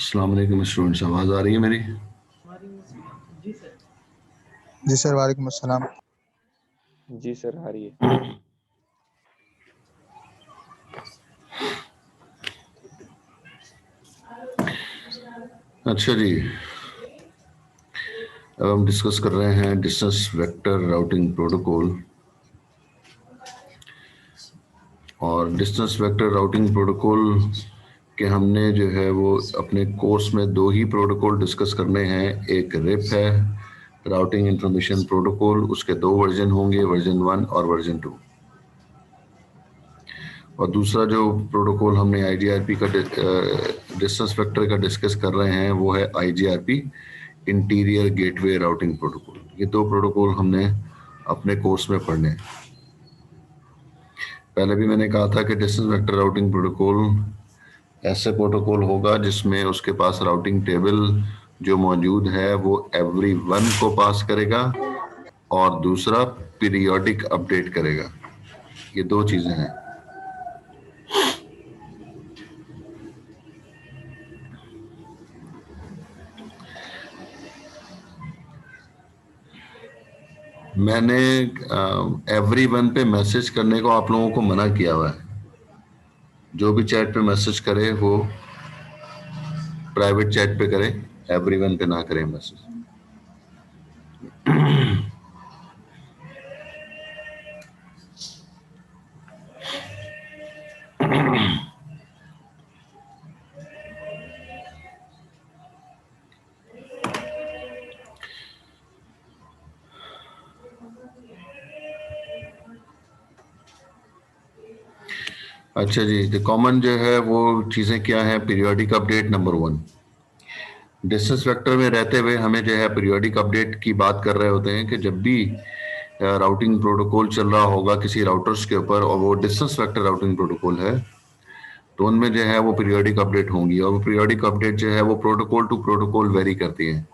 अस्सलाम वालेकुम स्टूडेंट्स, आवाज़ आ रही है मेरी? जी सर, वालेकुम अस्सलाम। जी सर, आ रही है। अच्छा जी, अब हम डिस्कस कर रहे हैं डिस्टेंस वेक्टर राउटिंग प्रोटोकॉल। और डिस्टेंस वेक्टर राउटिंग प्रोटोकॉल के हमने जो है वो अपने कोर्स में दो ही प्रोटोकॉल डिस्कस करने हैं। एक रिप है, राउटिंग इंफॉर्मेशन प्रोटोकॉल, उसके दो वर्जन होंगे, वर्जन 1 और वर्जन 2। और दूसरा जो प्रोटोकॉल हमने आईजीआरपी का डिस्टेंस वेक्टर का डिस्कस कर रहे हैं वो है आईजीआरपी इंटीरियर गेटवे राउटिंग प्रोटोकॉल। ये दो प्रोटोकॉल हमने अपने कोर्स में पढ़ने हैं। पहले भी मैंने कहा था कि डिस्टेंस वेक्टर राउटिंग प्रोटोकॉल ऐसे प्रोटोकॉल होगा जिसमें उसके पास राउटिंग टेबल जो मौजूद है वो एवरीवन को पास करेगा और दूसरा पीरियोडिक अपडेट करेगा। ये दो चीजें हैं। मैंने एवरीवन पे मैसेज करने को आप लोगों को मना किया हुआ है। जो भी चैट पे मैसेज करे वो प्राइवेट चैट पे करे, एवरीवन पे ना करें मैसेज। अच्छा जी, तो कॉमन जो है वो चीजें क्या है? Periodic update number 1। Distance vector में रहते हुए हमें जो है पीरियोडिक अपडेट की बात कर रहे होते हैं कि जब भी राउटिंग प्रोटोकॉल चल रहा होगा किसी राउटर्स के ऊपर और वो डिस्टेंस वेक्टर राउटिंग प्रोटोकॉल है तो उनमें जो है वो पीरियोडिक अपडेट होंगी। और वो पीरियोडिक अपडेट जो है वो प्रोटोकॉल टू प्रोटोकॉल वेरी करती है।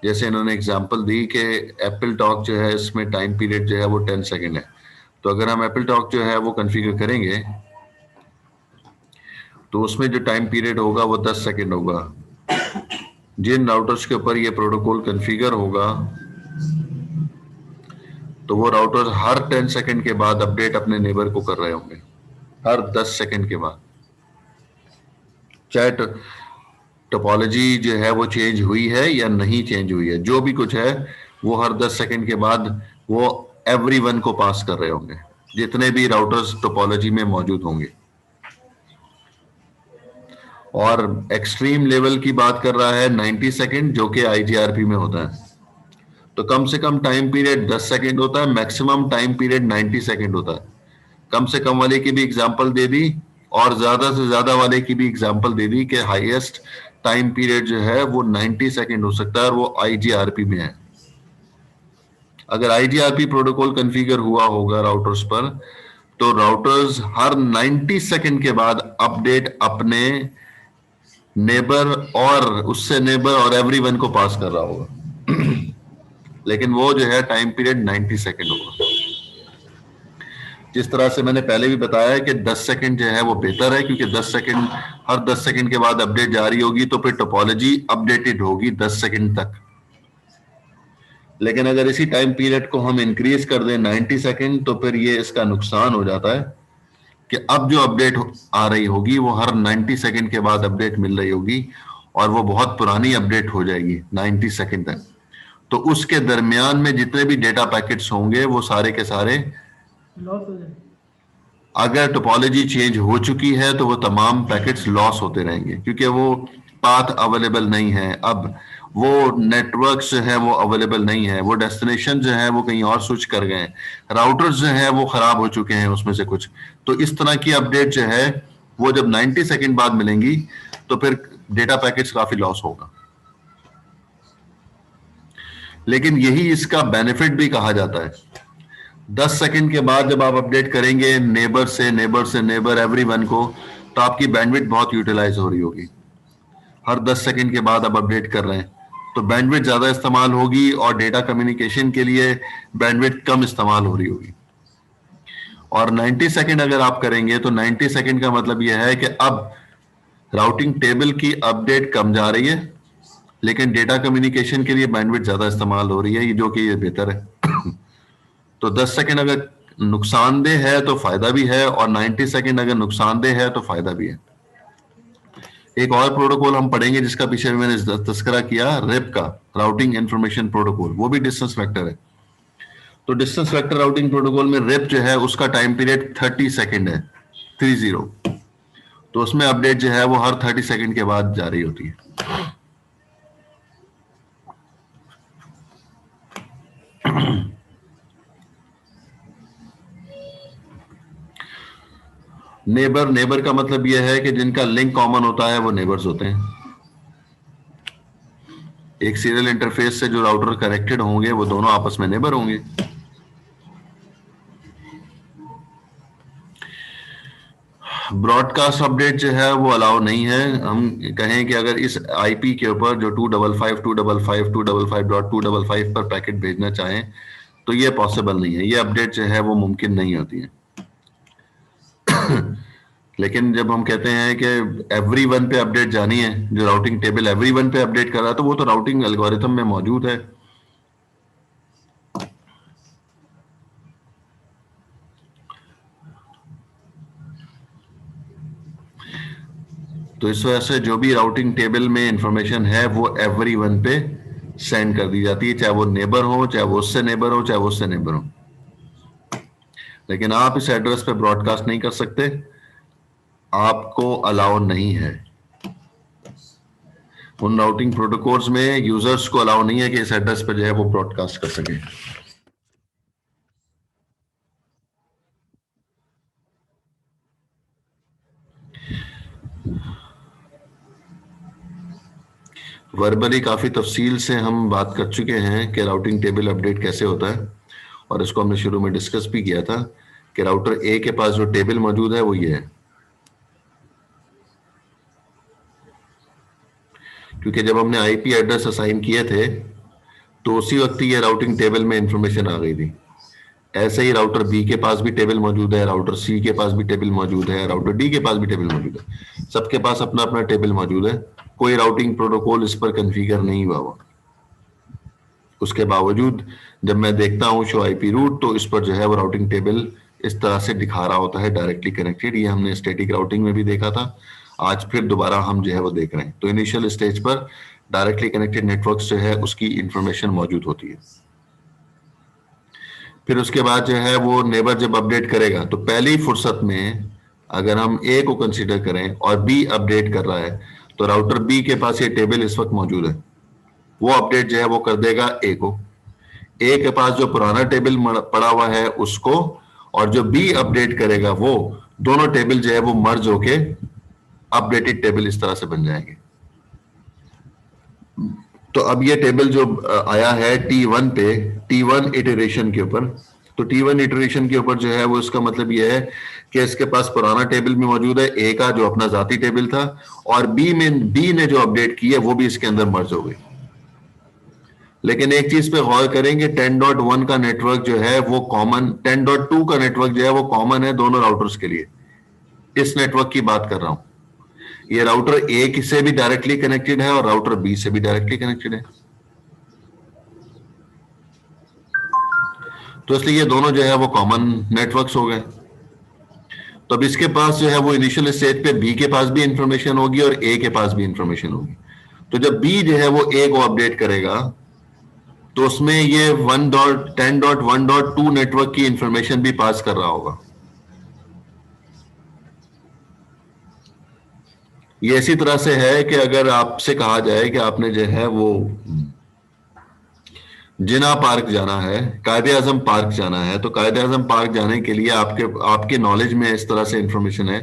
जैसे इन्होंने एग्जांपल दी कि एप्पल टॉक जो है इसमें टाइम पीरियड जो है वो 10 सेकंड है। तो अगर हम एप्पल टॉक जो है वो कॉन्फ़िगर करेंगे तो उसमें जो टाइम पीरियड होगा वो 10 सेकंड होगा। जिन राउटर्स के ऊपर ये प्रोटोकॉल कॉन्फ़िगर होगा तो वो राउटर हर 10 सेकंड के बाद अपडेट अपने नेबर को कर रहे होंगे, हर 10 सेकंड के बाद। चाहे टोपोलॉजी जो है वो चेंज हुई है या नहीं चेंज हुई है, जो भी कुछ है वो हर 10 सेकंड के बाद वो एवरीवन को पास कर रहे होंगे, जितने भी राउटर्स टोपोलॉजी में मौजूद होंगे। और एक्सट्रीम लेवल की बात कर रहा है 90 सेकंड, जो कि आईजीआरपी में होता है। तो कम से कम टाइम पीरियड 10 सेकंड होता है, मैक्सिमम टाइम पीरियड 90 सेकंड होता है। कम से कम वाले की भी एग्जांपल दे दी और ज्यादा से ज्यादा वाले की भी एग्जांपल दे दी कि हाईएस्ट टाइम पीरियड जो है वो 90 सेकंड हो सकता है और वो आईजीआरपी में है। अगर आईजीआरपी प्रोटोकॉल कॉन्फ़िगर हुआ होगा राउटर्स पर तो राउटर्स हर 90 सेकंड के बाद अपडेट अपने नेबर और उससे नेबर और एवरीवन को पास कर रहा होगा। लेकिन वो जो है टाइम पीरियड 90 सेकंड होगा। जिस तरह से मैंने पहले भी बताया कि 10 सेकंड जो है वो बेहतर है, क्योंकि 10 सेकंड हर 10 सेकंड के बाद अपडेट जारी होगी तो फिर टोपोलॉजी अपडेटेड होगी 10 सेकंड तक। लेकिन अगर इसी टाइम पीरियड को हम इंक्रीज कर दें 90 सेकंड तो फिर ये इसका नुकसान हो जाता है कि अब जो अपडेट आ रही होगी वो हर 90 सेकंड के बाद अपडेट मिल रही होगी और वो बहुत पुरानी अपडेट हो जाएगी 90 सेकंड तक। तो उसके दरमियान में जितने भी डेटा पैकेट्स होंगे वो सारे के सारे लॉस हो जाएंगे। अगर टोपोलॉजी चेंज हो चुकी है तो वो तमाम पैकेट्स लॉस होते रहेंगे, क्योंकि वो पाथ अवेलेबल नहीं है, अब वो नेटवर्क जो है वो अवेलेबल नहीं है, वो डेस्टिनेशन जो है वो कहीं और स्विच कर गए हैं, राउटर्स जो है वो खराब हो चुके हैं उसमें से कुछ। तो इस तरह की अपडेट जो है वो जब 90 सेकंड बाद मिलेंगी तो फिर डेटा पैकेट्स काफी लॉस होगा। लेकिन यही इसका बेनिफिट भी कहा जाता है। 10 सेकंड के बाद जब आप अपडेट करेंगे नेबर से नेबर एवरीवन को तो आपकी बैंडविड्थ बहुत यूटिलाइज हो रही होगी। हर 10 सेकंड के बाद आप अपडेट कर रहे हैं तो बैंडविड्थ ज्यादा इस्तेमाल होगी और डेटा कम्युनिकेशन के लिए बैंडविड्थ कम इस्तेमाल हो रही होगी। और 90 सेकंड अगर आप करेंगे तो 90 सेकंड का मतलब यह है कि अब राउटिंग टेबल की अपडेट कम जा रही है, लेकिन डेटा कम्युनिकेशन के लिए बैंडविड्थ ज्यादा इस्तेमाल हो रही है, ये जो कि ये बेहतर है। तो 10 सेकंड अगर नुकसानदेह है तो फायदा भी है, और 90 सेकंड अगर नुकसानदेह है तो फायदा भी है। एक और प्रोटोकॉल हम पढ़ेंगे जिसका पीछे मैंने तस्करा किया, रिप का, राउटिंग इंफॉर्मेशन प्रोटोकॉल, वो भी डिस्टेंस वेक्टर है। तो डिस्टेंस वेक्टर राउटिंग प्रोटोकॉल में रिप जो है उसका टाइम पीरियड 30 सेकंड है, 30। तो उसमें अपडेट जो है वो हर 30 सेकंड के बाद जारी होती है। नेबर का मतलब यह है कि जिनका लिंक कॉमन होता है वो नेबर्स होते हैं। एक सीरियल इंटरफेस से जो राउटर कनेक्टेड होंगे वो दोनों आपस में नेबर होंगे। ब्रॉडकास्ट अपडेट जो है वो अलाउ नहीं है। हम कहें कि अगर इस आईपी के ऊपर जो 255.255.255 पर पैकेट भेजना चाहें तो ये पॉसिबल नहीं है, ये अपडेट जो है वो मुमकिन नहीं होती है। लेकिन जब हम कहते हैं कि एवरीवन पे अपडेट जानी है, जो राउटिंग टेबल एवरीवन पे अपडेट कर रहा है, तो वो तो राउटिंग एल्गोरिथम में मौजूद है। तो इस वजह से जो भी राउटिंग टेबल में इंफॉर्मेशन है वो एवरीवन पे सेंड कर दी जाती है, चाहे वो नेबर हो, चाहे वो उससे नेबर हो, चाहे वो उससे नेबर हो। लेकिन आप इस एड्रेस पे ब्रॉडकास्ट नहीं कर सकते, आपको अलाउ नहीं है। उन राउटिंग प्रोटोकॉल्स में यूजर्स को अलाउ नहीं है कि इस एड्रेस पे जो है वो ब्रॉडकास्ट कर सके। वर्बली काफी तफसील से हम बात कर चुके हैं कि राउटिंग टेबल अपडेट कैसे होता है, और इसको हमने शुरू में डिस्कस भी किया था कि राउटर ए के पास जो टेबल मौजूद है वो ये है। क्योंकि जब हमने आईपी एड्रेस असाइन किए थे तो उसी वक्त ये राउटिंग टेबल में इंफॉर्मेशन आ गई थी। ऐसे ही राउटर बी के पास भी टेबल मौजूद है, राउटर सी के पास भी टेबल मौजूद है, राउटर डी के पास भी टेबल मौजूद है। सबके पास अपना अपना टेबल मौजूद है, कोई राउटिंग प्रोटोकॉल इस पर कॉन्फ़िगर नहीं हुआ हुआ। उसके बावजूद जब मैं देखता हूँ शो आईपी रूट, तो इस पर जो है वो राउटिंग टेबल इस तरह से दिखा रहा होता है, डायरेक्टली कनेक्टेड। ये हमने स्टैटिक राउटिंग में भी देखा था, आज फिर दोबारा हम जो है वो देख रहे हैं। तो इनिशियल स्टेज पर डायरेक्टली कनेक्टेड नेटवर्क जो है उसकी इंफॉर्मेशन मौजूद होती है। फिर उसके बाद जो है वो नेबर जब अपडेट करेगा तो पहली फुर्सत में अगर हम ए को कंसीडर करें और बी अपडेट कर रहा है, तो राउटर बी के पास ये टेबल इस वक्त मौजूद है, वो अपडेट जो है वो कर देगा ए को। ए के पास जो पुराना टेबल पड़ा हुआ है उसको, और जो बी अपडेट करेगा वो दोनों टेबल जो है वो मर्ज होके अपडेटेड टेबल इस तरह से बन जाएंगे। तो अब ये टेबल जो आया है T1 पे, T1 इटरेशन के ऊपर, तो T1 इटरेशन के ऊपर जो है वो इसका मतलब ये है कि इसके पास पुराना टेबल भी मौजूद है ए का, जो अपना जाती टेबल था, और बी ने जो अपडेट की है वो भी इसके अंदर मर्ज हो गई। लेकिन एक चीज पे गौर करेंगे, 10.1 का नेटवर्क जो है वो कॉमन, 10.2 का नेटवर्क जो है वो कॉमन है दोनों राउटर्स के लिए। इस नेटवर्क की बात कर रहा हूं। ये राउटर ए से भी डायरेक्टली कनेक्टेड है और राउटर बी से भी डायरेक्टली कनेक्टेड है। तो इसलिए ये दोनों जो है वो कॉमन नेटवर्क्स हो गए। तो अब इसके पास जो है वो इनिशियल स्टेज पे बी के पास भी इंफॉर्मेशन होगी और ए के पास भी इंफॉर्मेशन होगी। तो जब बी जो है वो ए को अपडेट करेगा तो उसमें ये 10.1.2 नेटवर्क की इंफॉर्मेशन भी पास कर रहा होगा। ये इसी तरह से है कि अगर आपसे कहा जाए कि आपने जो है वो जिना पार्क जाना है, कायदे आजम पार्क जाना है, तो कायदे आजम पार्क जाने के लिए आपके नॉलेज में इस तरह से इंफॉर्मेशन है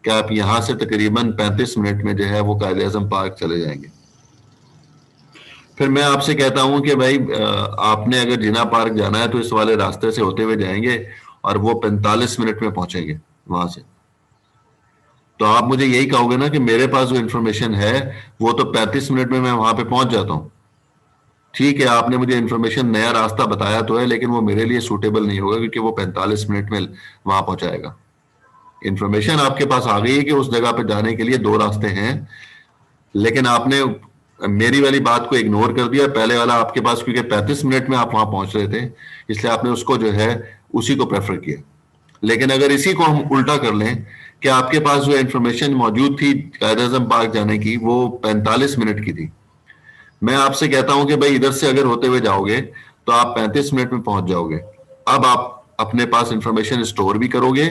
कि आप यहां से तकरीबन 35 मिनट में जो है वो कायदे आजम पार्क चले जाएंगे। फिर मैं आपसे कहता हूं कि भाई आपने अगर जिना पार्क जाना है तो इस वाले रास्ते से होते हुए जाएंगे और वो 45 मिनट में पहुंचेंगे वहां से। तो आप मुझे यही कहोगे ना कि मेरे पास जो इंफॉर्मेशन है वो तो 35 मिनट में मैं वहां पे पहुंच जाता हूं। ठीक है, आपने मुझे इंफॉर्मेशन नया रास्ता बताया तो है, लेकिन वो मेरे लिए सूटेबल नहीं होगा क्योंकि वो 45 मिनट में वहां पहुंचाएगा। इंफॉर्मेशन आपके पास आ गई है कि उस जगह पे जाने के लिए दो रास्ते हैं, लेकिन आपने मेरी वाली बात को इग्नोर कर दिया। पहले वाला आपके पास, क्योंकि 35 मिनट में आप वहां पहुंच रहे थे, इसलिए आपने उसको जो है उसी को प्रेफर किया। लेकिन अगर इसी को हम उल्टा कर लें कि आपके पास जो इंफॉर्मेशन मौजूद थी कायद-ए-आज़म पार्क जाने की, वो 45 मिनट की थी। मैं आपसे कहता हूं कि भाई इधर से अगर होते हुए जाओगे तो आप 35 मिनट में पहुंच जाओगे। अब आप अपने पास इंफॉर्मेशन स्टोर भी करोगे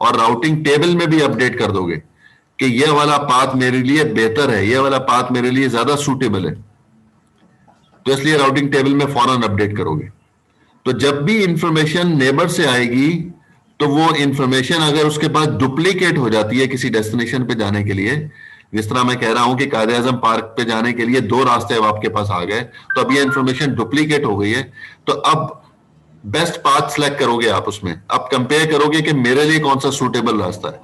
और राउटिंग टेबल में भी अपडेट कर दोगे कि ये वाला पाथ मेरे लिए बेहतर है, ये वाला पाथ मेरे लिए ज्यादा सूटेबल है, तो इसलिए राउटिंग टेबल में फौरन अपडेट करोगे। तो जब भी इंफॉर्मेशन नेबर से आएगी तो वो इंफॉर्मेशन अगर उसके पास डुप्लीकेट हो जाती है किसी डेस्टिनेशन पे जाने के लिए, जिस तरह मैं कह रहा हूं कि कायद-ए-आज़म पार्क पे जाने के लिए दो रास्ते अब आपके पास आ गए, तो अब ये इंफॉर्मेशन डुप्लीकेट हो गई है, तो अब बेस्ट पाथ सेलेक्ट करोगे आप उसमें। अब कंपेयर करोगे कि मेरे लिए कौन सा सूटेबल रास्ता है,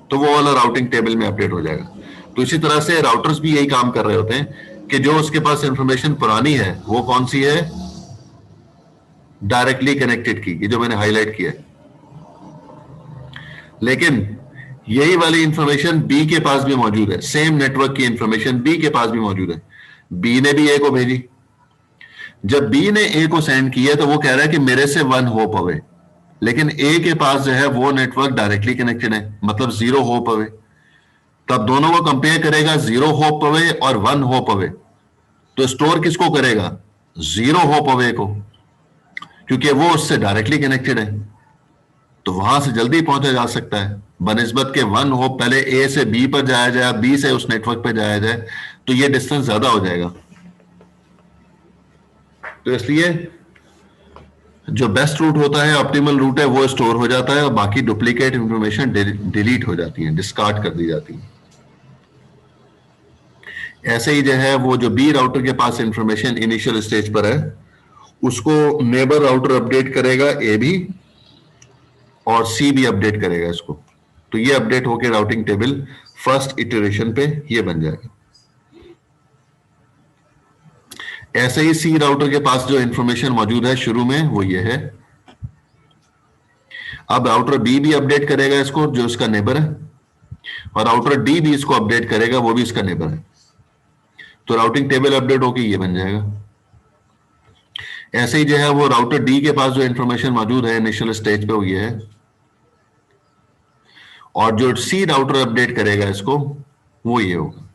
तो वो वाला राउटिंग टेबल में अपडेट हो जाएगा। तो इसी तरह से राउटर्स भी यही काम कर रहे होते हैं कि जो उसके पास इंफॉर्मेशन पुरानी है वो कौन सी है, डायरेक्टली कनेक्टेड की, ये जो मैंने हाईलाइट किया है। लेकिन यही वाली इंफॉर्मेशन बी के पास भी मौजूद है, सेम नेटवर्क की इंफॉर्मेशन बी के पास भी मौजूद है। बी ने भी ए को भेजी। जब बी ने ए को सेंड किया तो वो कह रहा है कि मेरे से 1 होप अवे, लेकिन ए के पास जो है वो नेटवर्क डायरेक्टली कनेक्टेड है, मतलब 0 होप अवे। तो अब दोनों को कंपेयर करेगा, 0 होप अवे और 1 होप अवे, तो स्टोर किसको करेगा? 0 होप अवे को, क्योंकि वो उससे डायरेक्टली कनेक्टेड है, तो वहां से जल्दी पहुंचा जा सकता है बनिस्बत के 1 होप पहले ए से बी पर जाया जाए, बी से उस नेटवर्क पर जाया जाए, तो ये डिस्टेंस ज्यादा हो जाएगा। तो इसलिए जो बेस्ट रूट होता है, ऑप्टिमल रूट है, वो स्टोर हो जाता है और बाकी डुप्लीकेट इंफॉर्मेशन डिलीट हो जाती है, डिस्कार्ड कर दी जाती है। ऐसे ही जो है वो जो बी राउटर के पास इंफॉर्मेशन इनिशियल स्टेज पर है, उसको नेबर राउटर अपडेट करेगा, ए भी, और सी भी अपडेट करेगा इसको। तो ये अपडेट होके राउटिंग टेबल फर्स्ट इटरेशन पे ये बन जाएगा। ऐसे ही सी राउटर के पास जो इंफॉर्मेशन मौजूद है शुरू में वो ये है। अब राउटर बी भी अपडेट करेगा इसको, जो इसका नेबर है, और राउटर डी भी इसको अपडेट करेगा, वो भी इसका नेबर है। तो राउटिंग टेबल अपडेट होके ये बन जाएगा। ऐसे ही जो है वो राउटर डी के पास जो इंफॉर्मेशन मौजूद है इनिशियल स्टेज पे वो ये है, और जो सी राउटर अपडेट करेगा इसको वो ये होगा।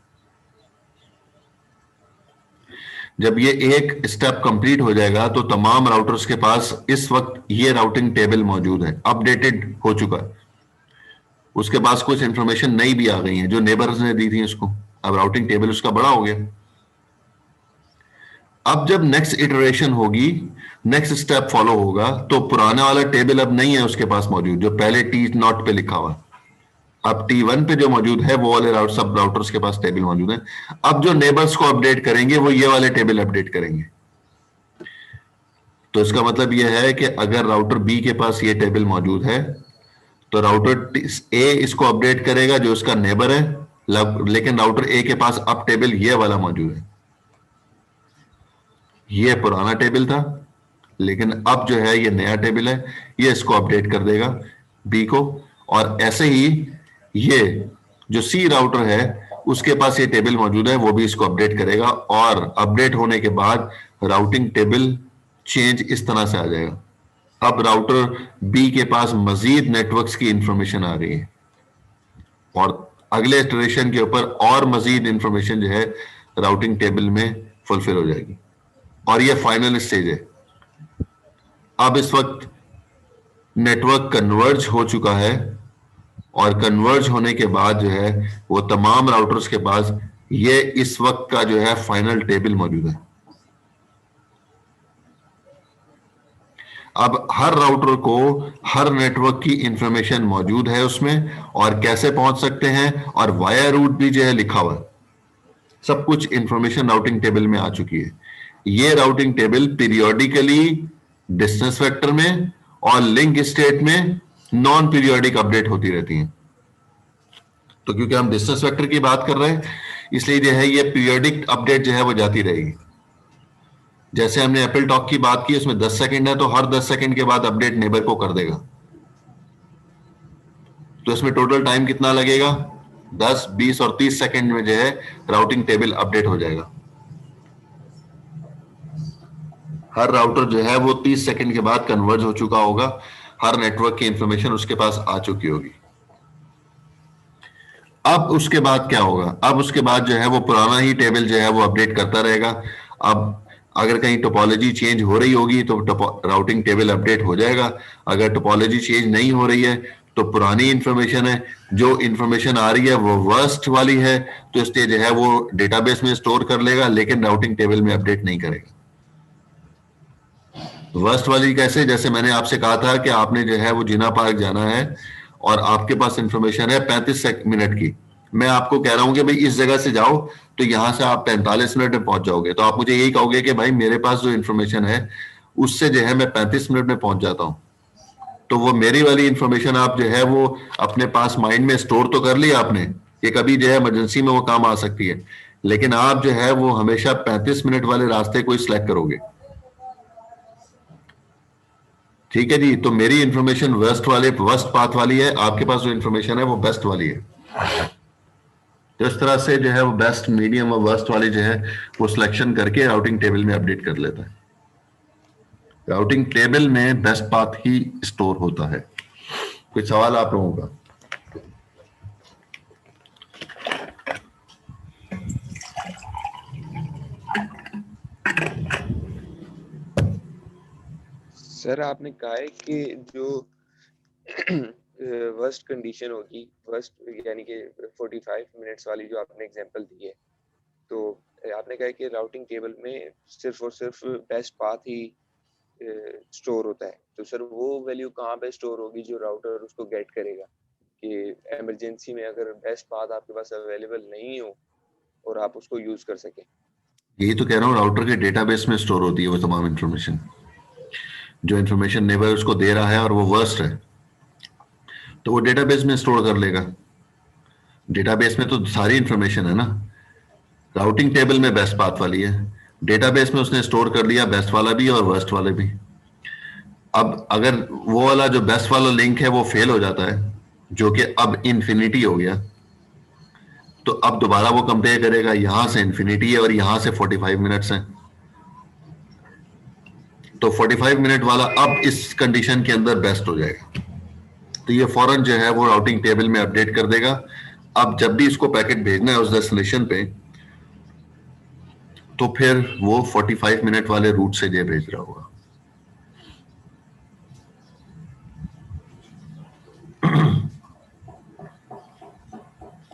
जब ये एक स्टेप कंप्लीट हो जाएगा तो तमाम राउटर्स के पास इस वक्त ये राउटिंग टेबल मौजूद है, अपडेटेड हो चुका है। उसके पास कुछ इंफॉर्मेशन नई भी आ गई है जो नेबर्स ने दी थी उसको, अब राउटिंग टेबल उसका बड़ा हो गया। अब जब नेक्स्ट इटरेशन होगी, नेक्स्ट स्टेप फॉलो होगा, तो पुराना वाला टेबल अब नहीं है उसके पास मौजूद, जो पहले T0 पे लिखा हुआ। अब T1 पे जो मौजूद है वो वाले सब राउटर्स के पास टेबल मौजूद है। अब जो नेबर्स को अपडेट करेंगे वो ये वाले टेबल अपडेट करेंगे। तो इसका मतलब यह है कि अगर राउटर बी के पास ये टेबल मौजूद है तो राउटर ए इसको अपडेट करेगा जो उसका नेबर है, लेकिन राउटर ए के पास अब टेबल ये वाला मौजूद है। ये पुराना टेबल था, लेकिन अब जो है ये नया टेबल है, ये इसको अपडेट कर देगा बी को। और ऐसे ही ये जो सी राउटर है उसके पास ये टेबल मौजूद है, वो भी इसको अपडेट करेगा, और अपडेट होने के बाद राउटिंग टेबल चेंज इस तरह से आ जाएगा। अब राउटर बी के पास मजीद नेटवर्क्स की इंफॉर्मेशन आ रही है, और अगले इटरेशन के ऊपर और मजीद इंफॉर्मेशन जो है राउटिंग टेबल में फुलफिल हो जाएगी, और ये फाइनल स्टेज है। अब इस वक्त नेटवर्क कन्वर्ज हो चुका है, और कन्वर्ज होने के बाद जो है वो तमाम राउटर्स के पास ये इस वक्त का जो है फाइनल टेबल मौजूद है। अब हर राउटर को हर नेटवर्क की इंफॉर्मेशन मौजूद है उसमें, और कैसे पहुंच सकते हैं, और वाया रूट भी जो है लिखा हुआ है, सब कुछ इंफॉर्मेशन राउटिंग टेबल में आ चुकी है। ये routing table periodically distance vector में और लिंक स्टेट में नॉन पीरियोडिक अपडेट होती रहती हैं। तो क्योंकि हम डिस्टेंस वेक्टर की बात कर रहे हैं, इसलिए जो है ये पीरियोडिक अपडेट जो है वो जाती रहेगी। जैसे हमने एप्पल टॉक की बात की, उसमें 10 सेकंड है, तो हर 10 सेकंड के बाद अपडेट नेबर को कर देगा। तो इसमें टोटल टाइम कितना लगेगा? 10, 20 और 30 सेकंड में जो है राउटिंग टेबल अपडेट हो जाएगा। हर राउटर जो है वो 30 सेकंड के बाद कन्वर्ज हो चुका होगा, हर नेटवर्क की इंफॉर्मेशन उसके पास आ चुकी होगी। अब उसके बाद क्या होगा? अब उसके बाद जो है वो पुराना ही टेबल जो है वो अपडेट करता रहेगा। अब अगर कहीं टोपोलॉजी चेंज हो रही होगी तो राउटिंग टेबल अपडेट हो जाएगा। अगर टोपोलॉजी चेंज नहीं हो रही है तो पुरानी इंफॉर्मेशन है, जो इंफॉर्मेशन आ रही है वो वर्स्ट वाली है, तो इसलिए जो है वो डेटाबेस में स्टोर कर लेगा लेकिन राउटिंग टेबल में अपडेट नहीं करेगा। वर्स्ट वाली कैसे? जैसे मैंने आपसे कहा था कि आपने जो है वो जिना पार्क जाना है और आपके पास इंफॉर्मेशन है 35 मिनट की। मैं आपको कह रहा हूं कि भाई इस जगह से जाओ, तो यहां से आप 45 मिनट में पहुंच जाओगे, तो आप मुझे यही कहोगे कि भाई मेरे पास जो इंफॉर्मेशन है उससे जो है मैं 35 मिनट में पहुंच जाता हूं। तो वो मेरी वाली इंफॉर्मेशन आप जो है वो अपने पास माइंड में स्टोर तो कर लिया आपने कि कभी जो है इमरजेंसी में वो काम आ सकती है, लेकिन आप जो है वो हमेशा 35 मिनट वाले रास्ते को ही सिलेक्ट करोगे। ठीक है जी, तो मेरी इंफॉर्मेशन वर्स्ट पाथ वाली है, आपके पास जो इंफॉर्मेशन है वो बेस्ट वाली है। तो इस तरह से जो है वो बेस्ट, मीडियम और वर्स्ट वाली जो है वो सिलेक्शन करके राउटिंग टेबल में अपडेट कर लेता है। राउटिंग टेबल में बेस्ट पाथ ही स्टोर होता है। कोई सवाल आप लोगों का? सर आपने कहा है कि जो वर्स्ट कंडीशन होगी, वर्स्ट यानी कि 45 मिनट्स वाली जो आपने एग्जांपल दी है, तो आपने कहा है कि राउटिंग टेबल में सिर्फ और सिर्फ बेस्ट पाथ ही स्टोर होता है। तो सर वो वैल्यू कहाँ पे स्टोर होगी जो राउटर उसको गेट करेगा कि इमरजेंसी में अगर बेस्ट पाथ आपके पास अवेलेबल नहीं हो और आप उसको यूज कर सकें? यही तो कह रहा हूँ, राउटर के डेटाबेस में स्टोर होती है वो तमाम इंफॉर्मेशन। जो इंफॉर्मेशन नेबर उसको दे रहा है और वो वर्स्ट है तो वो डेटाबेस में स्टोर कर लेगा। डेटाबेस में तो सारी इंफॉर्मेशन है ना। राउटिंग टेबल में बेस्ट पाथ वाली है, डेटाबेस में उसने स्टोर कर लिया बेस्ट वाला भी और वर्स्ट वाला भी। अब अगर वो वाला जो बेस्ट वाला लिंक है वो फेल हो जाता है, जो कि अब इन्फिनिटी हो गया, तो अब दोबारा वो कंपेयर करेगा, यहां से इन्फिनिटी है और यहां से 45 मिनट्स है, तो 45 मिनट वाला अब इस कंडीशन के अंदर बेस्ट हो जाएगा। तो ये फौरन जो है वो राउटिंग टेबल में अपडेट कर देगा। अब जब भी इसको पैकेट भेजना है उस डेस्टिनेशन पे, तो फिर वो 45 मिनट वाले रूट से जो भेज रहा होगा।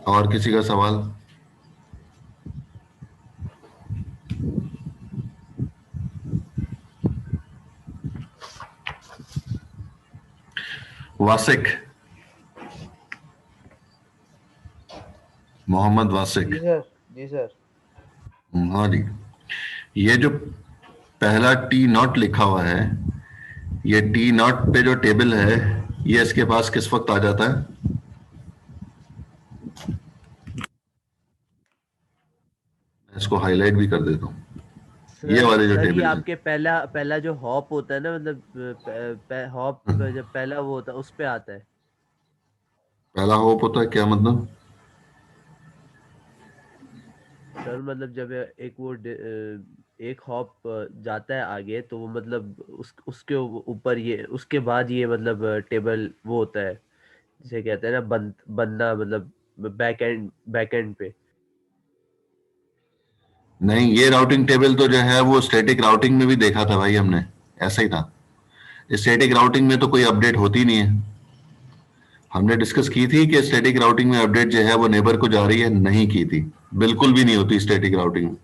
और किसी का सवाल? वासिक, मोहम्मद वासिक। जी सर। जी सर। हाँ जी, ये जो पहला टी नॉट लिखा हुआ है, ये टी नॉट पे जो टेबल है ये इसके पास किस वक्त आ जाता है? मैं इसको हाईलाइट भी कर देता हूँ। ये सर वाले जो सर ये टेबल है, आपके पहला पहला जो हॉप होता है ना, मतलब हॉप जब पहला वो होता है उस पे आता है। पहला होप होता है क्या मतलब? सर मतलब जब एक वो एक हॉप जाता है आगे, तो वो मतलब उसके ऊपर ये, उसके बाद ये मतलब टेबल वो होता है, जिसे कहते हैं ना बनना, मतलब बैक एंड पे। नहीं, ये राउटिंग टेबल तो जो है वो स्टैटिक राउटिंग में भी देखा था भाई हमने, ऐसा ही था। स्टैटिक राउटिंग में तो कोई अपडेट होती नहीं है। हमने डिस्कस की थी कि स्टैटिक राउटिंग में अपडेट जो है वो नेबर को जा रही है, नहीं की थी। बिल्कुल भी नहीं होती स्टैटिक राउटिंग में।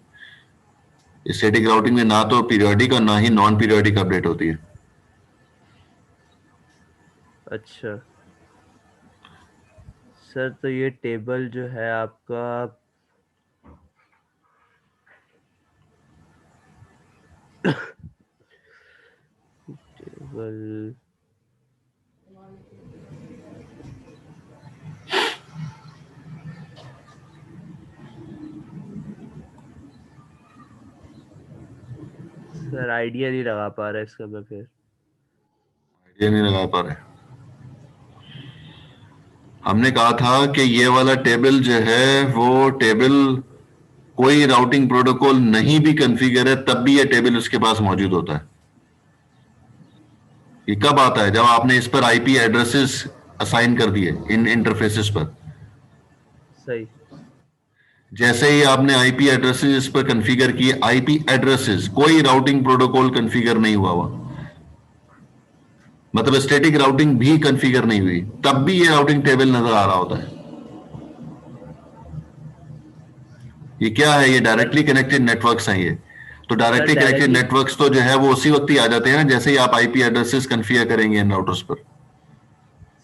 स्टैटिक राउटिंग में ना तो पीरियोडिक और ना ही नॉन पीरियोडिक अपडेट होती है। अच्छा सर, तो ये टेबल जो है आपका टेबल, सर आइडिया नहीं लगा पा रहा इसका मैं फिर। ये नहीं लगा पा रहे। हमने कहा था कि ये वाला टेबल जो है वो टेबल कोई राउटिंग प्रोटोकॉल नहीं भी कॉन्फ़िगर है तब भी ये टेबल उसके पास मौजूद होता है। ये कब आता है? जब आपने इस पर आईपी एड्रेसेस असाइन कर दिए इन इंटरफेसेस पर। सही। जैसे ही आपने आईपी एड्रेसेस इस पर कॉन्फ़िगर किए, आईपी एड्रेसेस, कोई राउटिंग प्रोटोकॉल कॉन्फ़िगर नहीं हुआ, मतलब स्टैटिक राउटिंग भी कॉन्फ़िगर नहीं हुई, तब भी ये राउटिंग टेबल नजर आ रहा होता है। ये क्या है? ये डायरेक्टली कनेक्टेड नेटवर्क्स हैं ये। तो डायरेक्टली कनेक्टेड नेटवर्क्स तो जो है वो उसी वक्त ही आ जाते हैं जैसे ही आप आईपी एड्रेसेस कॉन्फ़िगर करेंगे इन राउटर्स पर।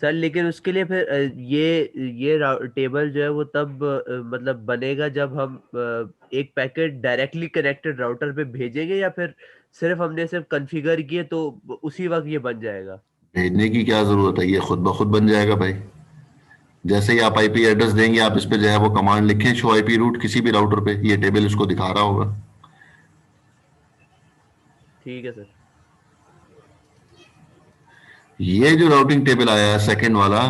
सर लेकिन उसके लिए फिर ये टेबल जो है वो तब मतलब बनेगा जब हम एक पैकेट डायरेक्टली कनेक्टेड राउटर पे भेजेंगे, या फिर सिर्फ कॉन्फ़िगर किए तो उसी वक्त ये बन जाएगा? भेजने की क्या जरूरत है, ये खुद ब खुद बन जाएगा भाई। जैसे ही आप आईपी एड्रेस देंगे, आप इस पे जो है वो कमांड लिखें, शो आईपी रूट किसी भी राउटर पे, ये टेबल इसको दिखा रहा होगा। ठीक है सर। ये जो राउटिंग टेबल आया है सेकंड वाला,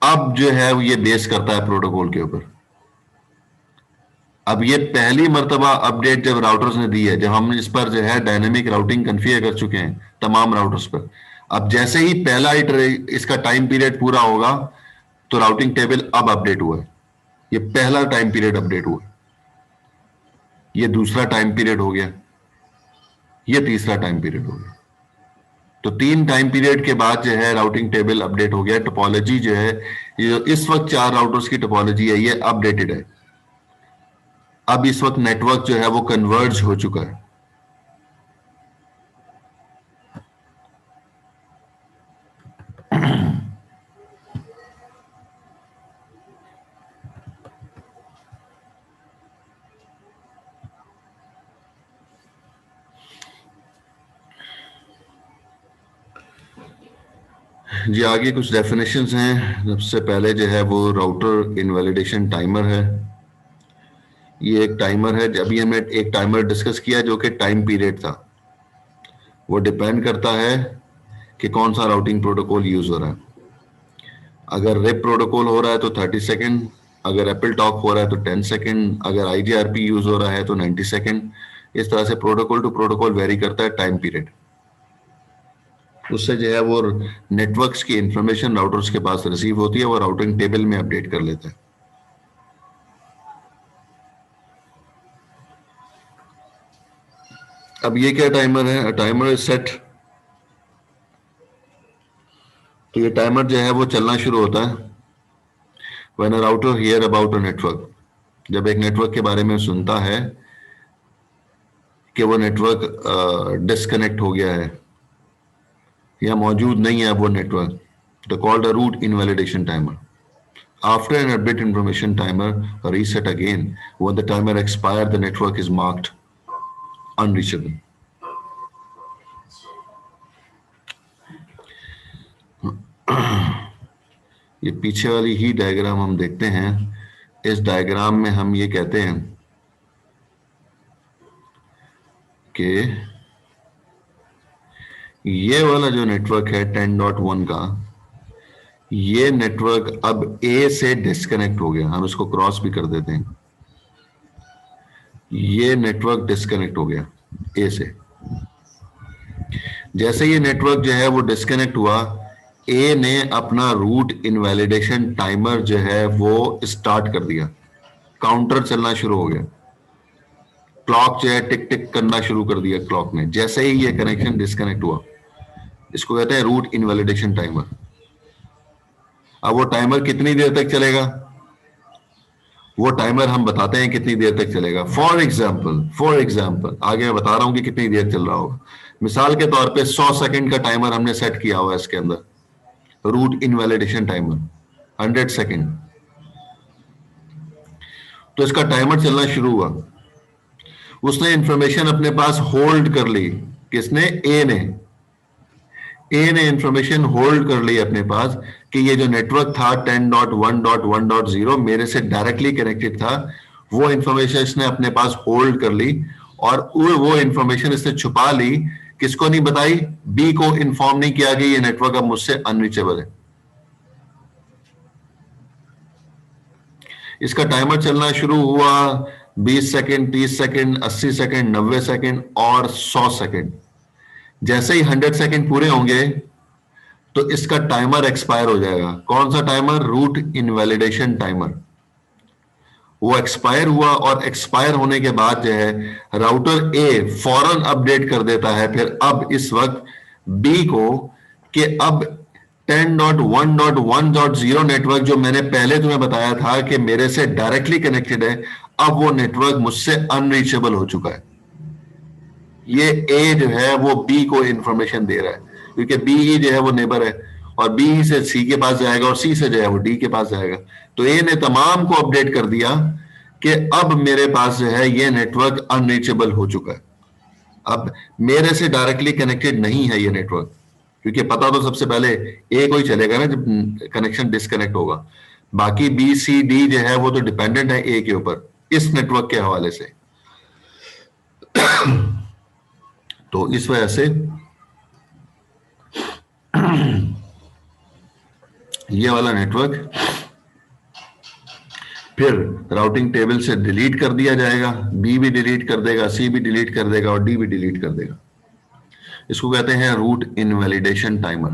अब जो है वो ये बेस करता है प्रोटोकॉल के ऊपर। अब ये पहली मर्तबा अपडेट जब राउटर्स ने दी है, जब हम इस पर जो है डायनेमिक राउटिंग कॉन्फ़िगर कर चुके हैं तमाम राउटर्स पर, अब जैसे ही पहला इसका टाइम पीरियड पूरा होगा तो राउटिंग टेबल अब अपडेट हुआ है। ये पहला टाइम पीरियड अपडेट हुआ, ये दूसरा टाइम पीरियड हो गया, ये तीसरा टाइम पीरियड हो गया। तो 3 टाइम पीरियड के बाद जो है राउटिंग टेबल अपडेट हो गया। टोपोलॉजी जो है, ये जो इस वक्त 4 राउटर्स की टोपोलॉजी है, ये अपडेटेड है। अब इस वक्त नेटवर्क जो है वो कन्वर्ज हो चुका है। जी आगे कुछ डेफिनेशंस हैं। सबसे पहले जो है वो राउटर इनवैलिडेशन टाइमर है। ये एक टाइमर है, अभी हमने एक टाइमर डिस्कस किया जो कि टाइम पीरियड था। वो डिपेंड करता है कि कौन सा राउटिंग प्रोटोकॉल यूज हो रहा है। अगर रिप प्रोटोकॉल हो रहा है तो 30 सेकेंड, अगर एप्पल टॉक हो रहा है तो 10 सेकेंड, अगर आईजीआरपी यूज हो रहा है तो 90 सेकेंड। इस तरह से प्रोटोकॉल टू प्रोटोकॉल वेरी करता है टाइम पीरियड। उससे जो है वो नेटवर्क्स की इंफॉर्मेशन राउटर्स के पास रिसीव होती है, वो राउटिंग टेबल में अपडेट कर लेता है। अब ये क्या टाइमर है? Timer is set. तो ये टाइमर जो है वो चलना शुरू होता है when a router hear about a network. जब एक नेटवर्क के बारे में सुनता है कि वो नेटवर्क डिस्कनेक्ट हो गया है या मौजूद नहीं है वो नेटवर्क, तो called a route invalidation timer. After an bit information timer reset again, when the timer expired, the network is marked unreachable. ये पीछे वाली ही डायग्राम हम देखते हैं। इस डायग्राम में हम ये कहते हैं कि ये वाला जो नेटवर्क है 10.1 का, ये नेटवर्क अब ए से डिस्कनेक्ट हो गया। हम इसको क्रॉस भी कर देते हैं। ये नेटवर्क डिस्कनेक्ट हो गया ए से। जैसे ये नेटवर्क जो है वो डिस्कनेक्ट हुआ, ए ने अपना रूट इनवैलिडेशन टाइमर जो है वो स्टार्ट कर दिया। काउंटर चलना शुरू हो गया, क्लॉक जो है टिक टिक करना शुरू कर दिया क्लॉक ने, जैसे ही ये कनेक्शन डिस्कनेक्ट हुआ। इसको कहते हैं रूट इनवैलिडेशन टाइमर। अब वो टाइमर कितनी देर तक चलेगा? वो टाइमर हम बताते हैं कितनी देर तक चलेगा। फॉर एग्जाम्पल आगे मैं बता रहा हूं कि कितनी देर चल रहा होगा। मिसाल के तौर पे 100 सेकंड का टाइमर हमने सेट किया हुआ है इसके अंदर, रूट इनवैलिडेशन टाइमर 100 सेकंड। तो इसका टाइमर चलना शुरू हुआ, उसने इंफॉर्मेशन अपने पास होल्ड कर ली। किसने? ए ने इंफॉर्मेशन होल्ड कर ली अपने पास कि ये जो नेटवर्क था 10.1.1.0 मेरे से डायरेक्टली कनेक्टेड था। वो इंफॉर्मेशन इसने अपने पास होल्ड कर ली और वो इंफॉर्मेशन इसने छुपा ली। किसको नहीं बताई? बी को इन्फॉर्म नहीं किया कि ये नेटवर्क अब मुझसे अनरीचेबल है। इसका टाइमर चलना शुरू हुआ 20 सेकंड, 30 सेकंड, 80 सेकंड, 90 सेकंड और 100 सेकंड। जैसे ही 100 सेकंड पूरे होंगे तो इसका टाइमर एक्सपायर हो जाएगा। कौन सा टाइमर? Route invalidation timer. वो एक्सपायर हुआ और एक्सपायर होने के बाद जो है राउटर ए फौरन अपडेट कर देता है फिर अब इस वक्त बी को कि अब 10.1.1.0 नेटवर्क जो मैंने पहले तुम्हें बताया था कि मेरे से डायरेक्टली कनेक्टेड है, अब वो नेटवर्क मुझसे अनरीचेबल हो चुका है। ये ए जो है वो बी को इंफॉर्मेशन दे रहा है, क्योंकि बी ही जो है वो नेबर है और बी ही से सी के पास जाएगा और सी से जो है वो डी के पास जाएगा। तो ए ने तमाम को अपडेट कर दिया कि अब मेरे पास जो है ये नेटवर्क अनरीचेबल हो चुका है। अब मेरे से डायरेक्टली कनेक्टेड नहीं है ये नेटवर्क, क्योंकि पता तो सबसे पहले ए को ही चलेगा ना जब कनेक्शन डिस्कनेक्ट होगा। बाकी बी सी डी जो है वो तो डिपेंडेंट है ए के ऊपर इस नेटवर्क के हवाले से। तो इस वजह से ये वाला नेटवर्क फिर राउटिंग टेबल से डिलीट कर दिया जाएगा, बी भी डिलीट कर देगा, सी भी डिलीट कर देगा और डी भी डिलीट कर देगा। इसको कहते हैं रूट इनवैलिडेशन टाइमर।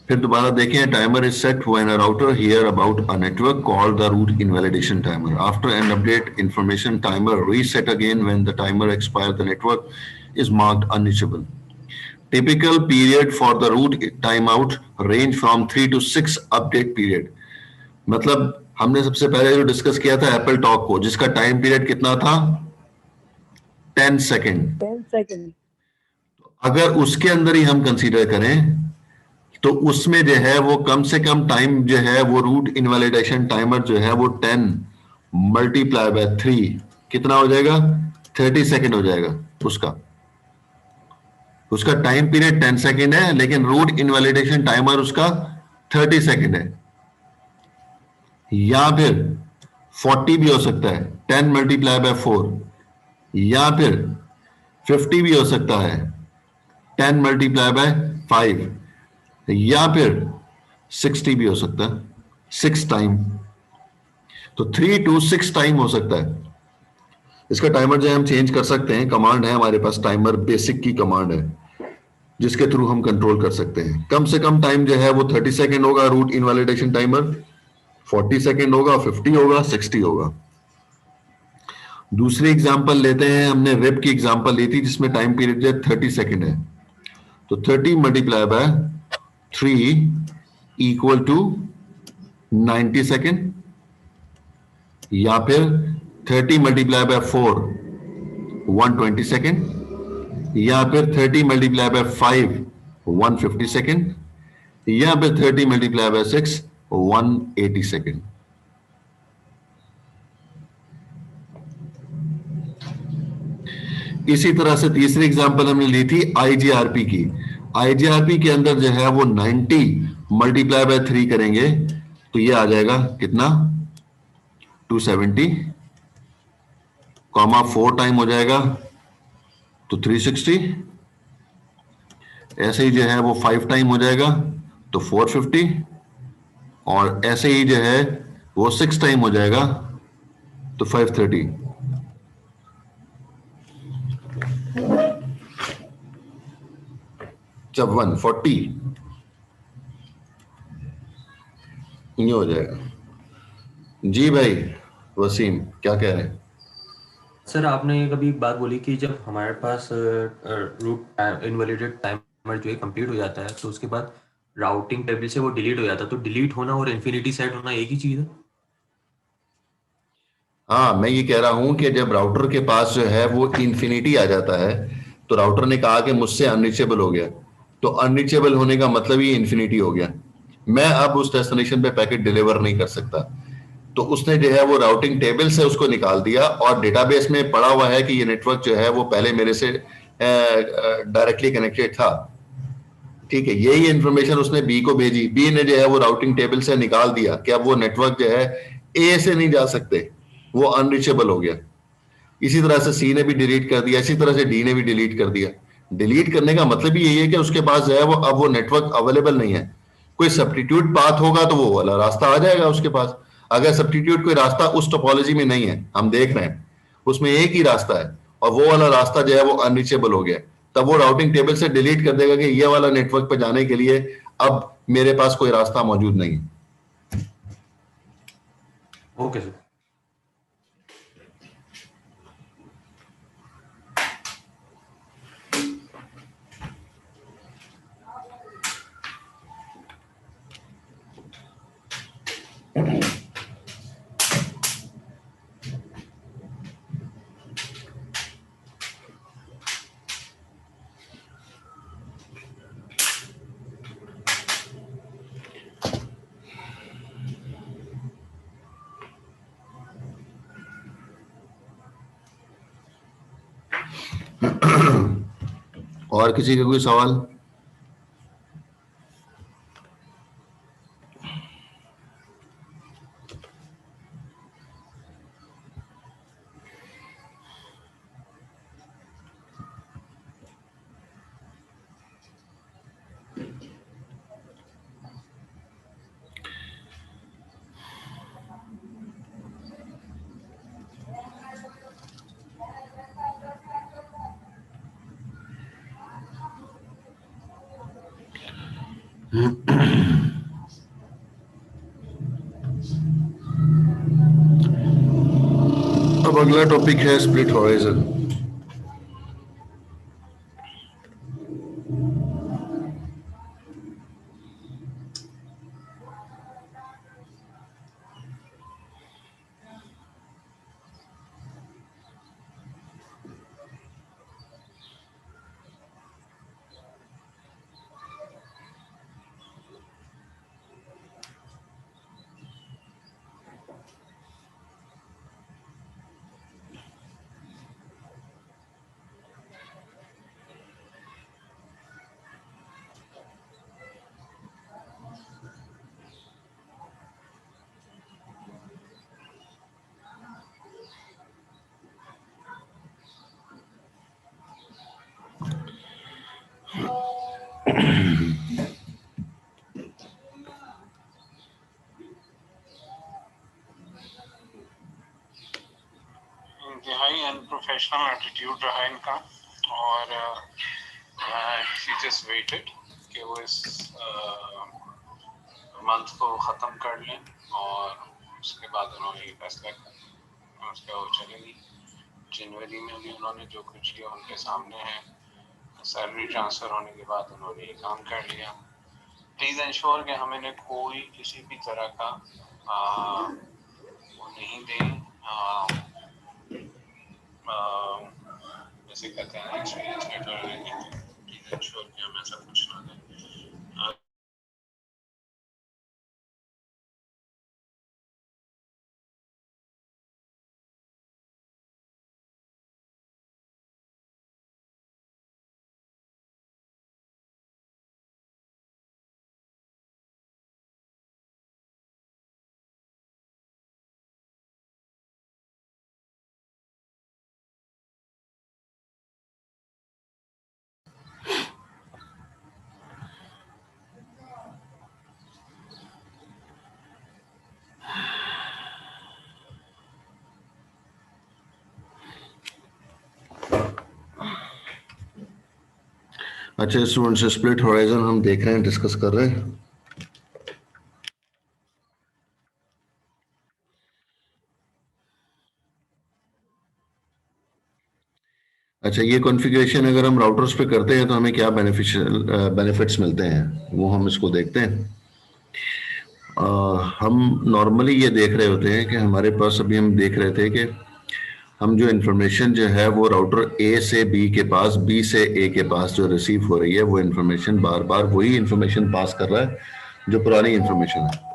फिर दोबारा देखें, timer is set when a router hear about a network called the route invalidation timer. After an update information timer reset again when the timer expire the network is marked unreachable. Typical period for the root timeout range from 3 to 6 update period. मतलब हमने सबसे पहले जो discuss किया था Apple talk को, जिसका time period कितना था? 10 सेकेंड। 10 सेकेंड। अगर उसके अंदर ही हम कंसीडर करें तो उसमें जो है वो कम से कम टाइम जो है वो रूट इनवैलिडेशन टाइमर जो है वो 10 मल्टीप्लाई बाय 3 कितना हो जाएगा? 30 सेकेंड हो जाएगा। उसका टाइम पीरियड 10 सेकेंड है, लेकिन रूट इनवैलिडेशन टाइमर उसका 30 सेकेंड है। या फिर 40 भी हो सकता है, 10 मल्टीप्लाई बाय 4, या फिर 50 भी हो सकता है, 10 मल्टीप्लाई बाय 5, या फिर 60 भी हो सकता है, 6 टाइम। तो 3 to 6 टाइम हो सकता है। इसका टाइमर जो है हम चेंज कर सकते हैं। कमांड है हमारे पास, टाइमर बेसिक की कमांड है जिसके थ्रू हम कंट्रोल कर सकते हैं। कम से कम टाइम जो है वो 30 सेकेंड होगा रूट इनवैलिडेशन टाइमर, 40 सेकेंड होगा, 50 होगा, 60 होगा। दूसरी एग्जांपल लेते हैं, हमने रिप की एग्जांपल ली थी जिसमें टाइम पीरियड जो 30 सेकेंड है। तो 30 multiply by 3 equal to 90 second, या फिर 30 मल्टीप्लाई बाय 4 120 सेकेंड, या फिर 30 मल्टीप्लाई बाय 5 150 सेकेंड, या फिर 30 मल्टीप्लाई बाय 6 180 सेकेंड। इसी तरह से तीसरी एग्जांपल हमने ली थी आईजीआरपी की। आईजीआरपी के अंदर जो है वो 90 मल्टीप्लाई बाय 3 करेंगे तो ये आ जाएगा कितना? 270, कॉमा 4 टाइम हो जाएगा तो 360, ऐसे ही जो है वो 5 टाइम हो जाएगा तो 450, और ऐसे ही जो है वो 6 टाइम हो जाएगा तो 530। जब 140 ये हो जाएगा। जी भाई वसीम क्या कह रहे हैं? सर आपने कभी एक बात बोली कि जब हमारे पास रूट इनवैलिडेट टाइमर जो है कंप्लीट हो जाता है तो उसके बाद राउटिंग टेबल से वो डिलीट हो जाता है, तो डिलीट होना और इन्फिनिटी सेट होना एक ही चीज है? हाँ, मैं ये कह रहा हूं कि जब राउटर के पास जो है वो इन्फिनिटी आ जाता है तो राउटर ने कहा कि मुझसे अनरीचेबल हो गया, तो अनरीचेबल होने का मतलब ही इन्फिनिटी हो गया, मैं अब उस डेस्टिनेशन पे पैकेट डिलीवर नहीं कर सकता। तो उसने जो है वो राउटिंग टेबल से उसको निकाल दिया और डेटाबेस में पड़ा हुआ है कि ये नेटवर्क जो है वो पहले मेरे से डायरेक्टली कनेक्टेड था। ठीक है, यही इंफॉर्मेशन उसने बी को भेजी, बी ने जो है वो राउटिंग टेबल से निकाल दिया कि अब वो नेटवर्क जो है ए से नहीं जा सकते, वो अनरीचेबल हो गया। इसी तरह से सी ने भी डिलीट कर दिया, इसी तरह से डी ने भी डिलीट कर दिया। डिलीट करने का मतलब ही यही है कि उसके पास जो है वो अब वो नेटवर्क अवेलेबल नहीं है। कोई सब्स्टिट्यूट पाथ होगा तो वो वाला रास्ता आ जाएगा उसके पास। अगर सब्स्टिट्यूट कोई रास्ता उस टोपोलॉजी में नहीं है, हम देख रहे हैं उसमें एक ही रास्ता है और वो वाला रास्ता जो है वो अनरीचेबल हो गया, तब वो राउटिंग टेबल से डिलीट कर देगा कि ये वाला नेटवर्क पे जाने के लिए अब मेरे पास कोई रास्ता मौजूद नहीं है। Okay sir. और किसी का कोई सवाल? अब अगला टॉपिक है स्प्लिट हॉराइजन। इंतहाई अनप्रोफेशनल एटीट्यूड रहा इनका, और she just waited कि वो इस मंथ को ख़त्म कर लें और उसके बाद उन्होंने ये फैसला किया। उसके वो चलेगी जनवरी में भी उन्होंने जो कुछ किया उनके सामने है। सैलरी ट्रांसफ़र होने के बाद उन्होंने ये काम कर लिया। प्लीज़ इंश्योर कि हम इन्हें कोई किसी भी तरह का वो नहीं दें, जैसे कहते हैं एक्सपीरियंस लेटर, प्लीज़ इंश्योर कि हम ऐसा कुछ ना दें। अच्छा स्टूडेंट से स्प्लिट हॉराइजन हम देख रहे हैं, डिस्कस कर रहे हैं। अच्छा, ये कॉन्फ़िगरेशन अगर हम राउटर्स पे करते हैं तो हमें क्या बेनिफिट्स मिलते हैं, वो हम इसको देखते हैं। हम नॉर्मली ये देख रहे होते हैं कि हमारे पास, अभी हम देख रहे थे कि हम जो इन्फॉर्मेशन जो है वो राउटर ए से बी के पास, बी से ए के पास जो रिसीव हो रही है, वो इन्फॉर्मेशन बार बार वही इन्फॉर्मेशन पास कर रहा है जो पुरानी इन्फॉर्मेशन है।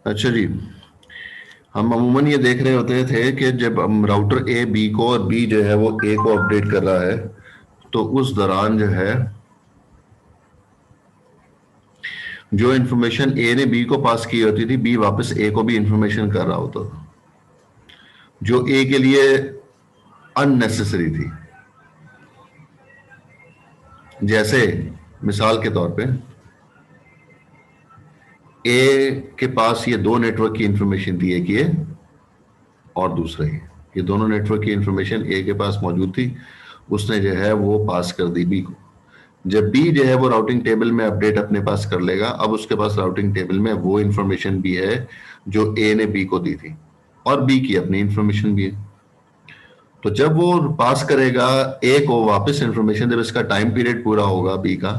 अच्छा जी, हम अमूमन ये देख रहे होते थे कि जब हम राउटर ए बी को और बी जो है वो ए को अपडेट कर रहा है, तो उस दौरान जो है जो इंफॉर्मेशन ए ने बी को पास की होती थी, बी वापस ए को भी इंफॉर्मेशन कर रहा होता था, जो ए के लिए अननेसेसरी थी। जैसे मिसाल के तौर पे ए के पास ये दो नेटवर्क की इंफॉर्मेशन थी, एक ये और दूसरा ये दोनों नेटवर्क की इंफॉर्मेशन ए के पास मौजूद थी, उसने जो है वो पास कर दी बी को। जब बी जो है वो राउटिंग टेबल में अपडेट अपने पास कर लेगा, अब उसके पास राउटिंग टेबल में वो इंफॉर्मेशन भी है जो ए ने बी को दी थी, और बी की अपनी इंफॉर्मेशन भी है। तो जब वो पास करेगा ए को वापस इंफॉर्मेशन, जब इसका टाइम पीरियड पूरा होगा बी का,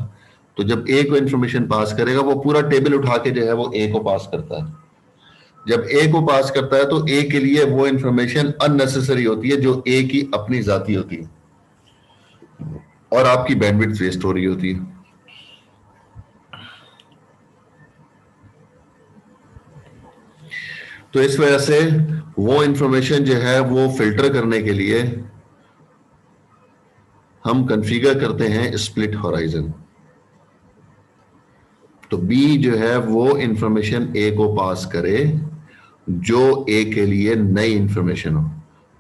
तो जब ए को इंफॉर्मेशन पास करेगा, वो पूरा टेबल उठा के जो है वो ए को पास करता है। जब ए को पास करता है तो ए के लिए वो इंफॉर्मेशन अननेसेसरी होती है जो ए की अपनी जाती होती है, और आपकी बैंडविड्थ वेस्ट हो रही होती है। तो इस वजह से वो इंफॉर्मेशन जो है वो फिल्टर करने के लिए हम कॉन्फ़िगर करते हैं स्प्लिट हॉराइजन। तो बी जो है वो इंफॉर्मेशन ए को पास करे जो ए के लिए नई इंफॉर्मेशन हो,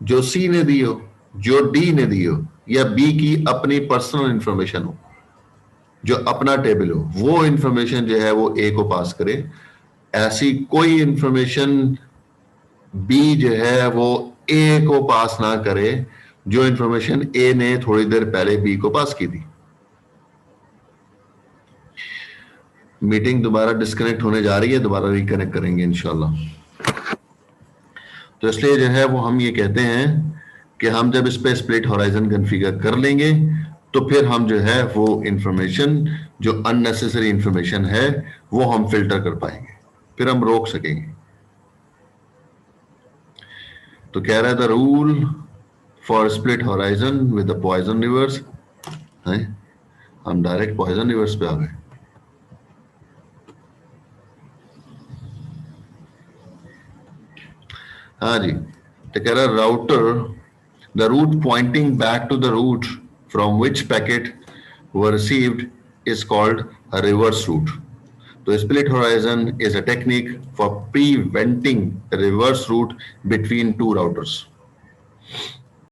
जो सी ने दी हो, जो डी ने दी हो, या बी की अपनी पर्सनल इंफॉर्मेशन हो, जो अपना टेबल हो, वो इंफॉर्मेशन जो है वो ए को पास करे। ऐसी कोई इंफॉर्मेशन बी जो है वो ए को पास ना करे जो इंफॉर्मेशन ए ने थोड़ी देर पहले बी को पास की थी। मीटिंग दोबारा डिस्कनेक्ट होने जा रही है, दोबारा रिकनेक्ट करेंगे इंशाल्लाह। तो इसलिए जो है वो हम ये कहते हैं कि हम जब इस पे स्प्लिट हॉराइजन कॉन्फ़िगर कर लेंगे तो फिर हम जो है वो इंफॉर्मेशन जो अननेसेसरी इंफॉर्मेशन है वो हम फिल्टर कर पाएंगे, फिर हम रोक सकेंगे। तो कह रहा है the rule for split horizon with the poison reverse है, हम डायरेक्ट पॉइजन रिवर्स पे आ गए। हाँ जी, तो कह रहा है router the route pointing back to the route from which packet were received is called a reverse route. तो split horizon is a technique for preventing reverse route between two routers.